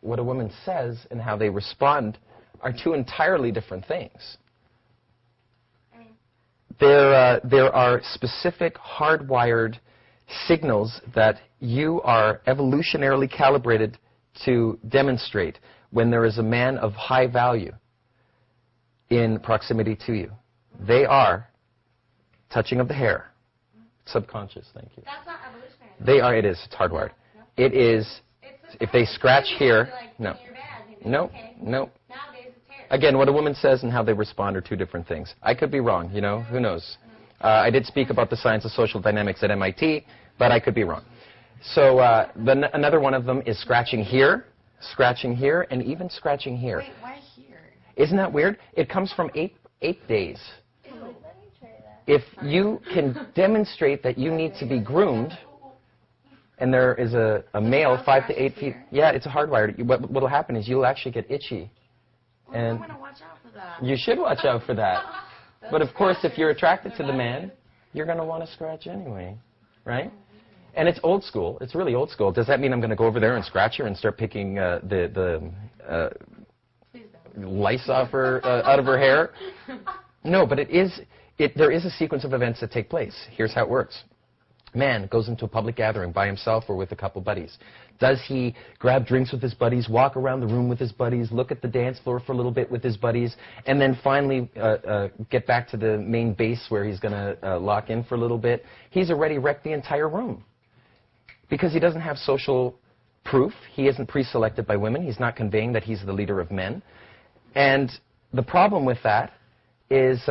what a woman says and how they respond are two entirely different things. There are specific hardwired signals that you are evolutionarily calibrated to demonstrate when there is a man of high value in proximity to you. They are touching of the hair. Subconscious, thank you. That's not evolutionary. They are, it is, it's hardwired. No. It is, if they scratch here, no. No, okay. no. Nowadays it's hair. Again, what a woman says and how they respond are two different things. I could be wrong, who knows? I did speak about the science of social dynamics at MIT, but I could be wrong. So another one of them is scratching here, and even scratching here. Wait, why here? Isn't that weird? It comes from eight days. If you can demonstrate that you need to be groomed, and there is a male 5 to 8 feet, yeah, it's a hardwired. What will happen is you'll actually get itchy. Well, I'm going to watch out for that. You should watch out for that. But of course, if you're attracted to the man, you're going to want to scratch anyway, right? And it's old school. It's really old school. Does that mean I'm going to go over there and scratch her and start picking the lice off her, out of her hair? No, but there is a sequence of events that take place. Here's how it works. Man goes into a public gathering by himself or with a couple buddies. Does he grab drinks with his buddies, walk around the room with his buddies, look at the dance floor for a little bit with his buddies, and then finally get back to the main base where he's going to lock in for a little bit? He's already wrecked the entire room because he doesn't have social proof. He isn't pre-selected by women. He's not conveying that he's the leader of men. And the problem with that is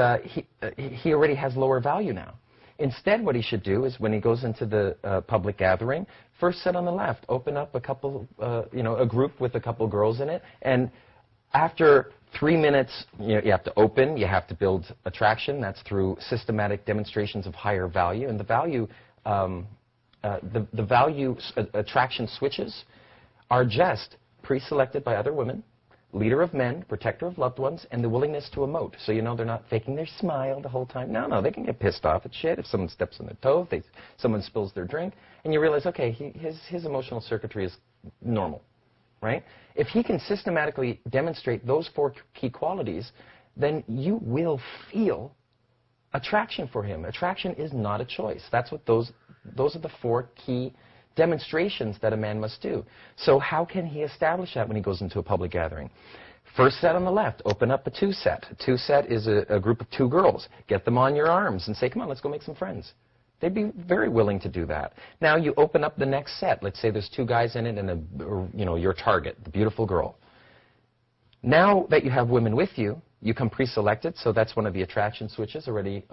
he already has lower value now. Instead, what he should do is when he goes into the public gathering, first sit on the left, open up a couple, a group with a couple girls in it, and after 3 minutes, you have to open, you have to build attraction. That's through systematic demonstrations of higher value, and the value attraction switches are just pre-selected by other women, leader of men, protector of loved ones, and the willingness to emote. So they're not faking their smile the whole time. No, they can get pissed off at shit if someone steps on their toe, if someone spills their drink, and you realize, okay, his emotional circuitry is normal, right? If he can systematically demonstrate those 4 key qualities, then you will feel attraction for him. Attraction is not a choice. That's what those are the 4 key demonstrations that a man must do. So how can he establish that when he goes into a public gathering? First set on the left, open up a 2-set. A 2-set is a group of 2 girls. Get them on your arms and say, come on, let's go make some friends. They'd be very willing to do that. Now you open up the next set. Let's say there's 2 guys in it and your target, the beautiful girl. Now that you have women with you, you come pre-selected, so that's one of the attraction switches already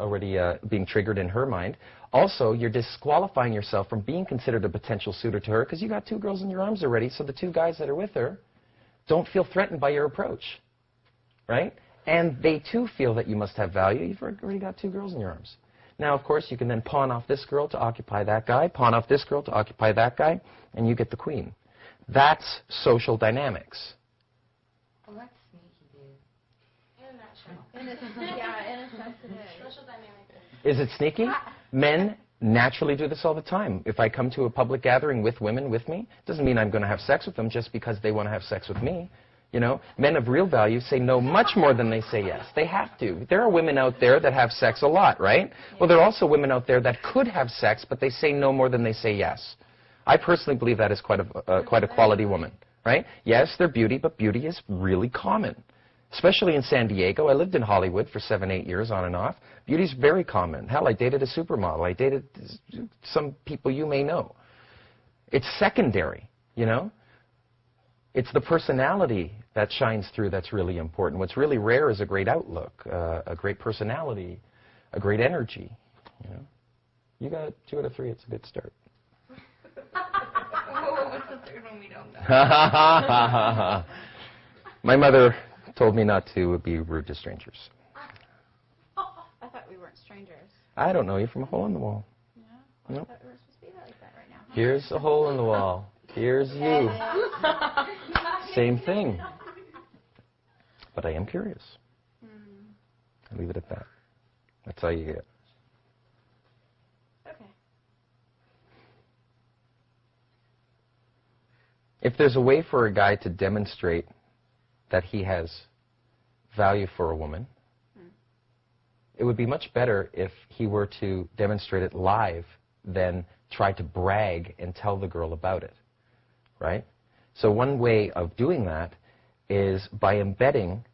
being triggered in her mind. Also, you're disqualifying yourself from being considered a potential suitor to her because you got 2 girls in your arms already, so the 2 guys that are with her don't feel threatened by your approach, right? And they too feel that you must have value. You've already got 2 girls in your arms. Now, of course, you can then pawn off this girl to occupy that guy, pawn off this girl to occupy that guy, and you get the queen. That's social dynamics. Well, that's sneaky, dude. In a nutshell. In a sense it is. Social dynamics. Is it sneaky? Men naturally do this all the time. If I come to a public gathering with women with me, doesn't mean I'm going to have sex with them just because they want to have sex with me. Men of real value say no much more than they say yes. They have to. There are women out there that have sex a lot, right? Well, there are also women out there that could have sex, but they say no more than they say yes. I personally believe that is quite a quality woman, right? Yes, they're beauty, but beauty is really common. Especially in San Diego. I lived in Hollywood for 7, 8 years on and off. Beauty's very common. Hell, I dated a supermodel. I dated some people you may know. It's secondary, It's the personality that shines through that's really important. What's really rare is a great outlook, a great personality, a great energy, You got 2 out of 3. It's a good start. What's the third one we don't know? My mother told me not to be rude to strangers. I thought we weren't strangers. I don't know you from a hole in the wall. Yeah? Nope. I thought we were supposed to be like that right now. Here's a hole in the wall. Here's you. Same thing. But I am curious. I'll leave it at that. That's all you get. Okay. If there's a way for a guy to demonstrate that he has value for a woman, it would be much better if he were to demonstrate it live than try to brag and tell the girl about it, right? So one way of doing that is by embedding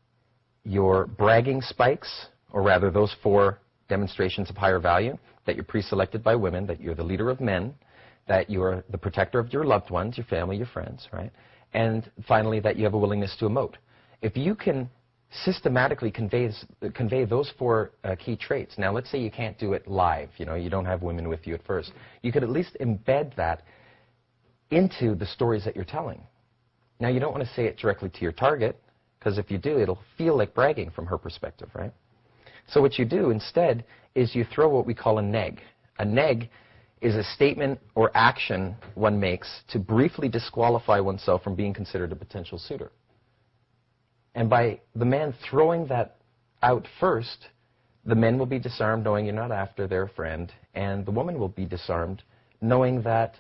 your bragging spikes, or rather those 4 demonstrations of higher value, that you're pre-selected by women, that you're the leader of men, that you're the protector of your loved ones, your family, your friends, right? And finally, that you have a willingness to emote. If you can systematically convey those 4 key traits. Now, let's say you can't do it live. You know, you don't have women with you at first. You could at least embed that into the stories that you're telling. Now, you don't want to say it directly to your target, because if you do, it'll feel like bragging from her perspective, right? So what you do instead is you throw what we call a neg. A neg is a statement or action one makes to briefly disqualify oneself from being considered a potential suitor. And by the man throwing that out first, the men will be disarmed knowing you're not after their friend, and the woman will be disarmed knowing that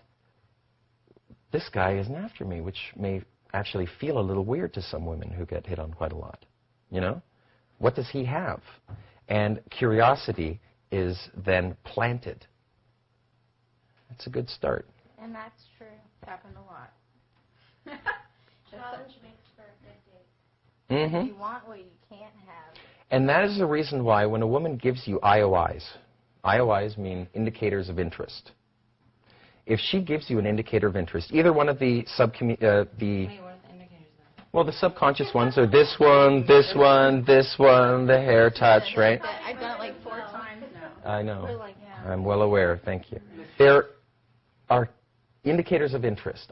this guy isn't after me, which may actually feel a little weird to some women who get hit on quite a lot. You know? What does he have? And curiosity is then planted. That's a good start. And that's true. It's happened a lot. Challenge makes for a good date. Mm-hmm. You want what you can't have. And that is the reason why when a woman gives you IOIs, IOIs mean indicators of interest. If she gives you an indicator of interest, either one of the Wait, what are the indicators then? well, the subconscious ones are this one, this one, this one, the hair touch, right? I've done it like 4 times now. I know. We're like, yeah. I'm well aware. Thank you. There are indicators of interest.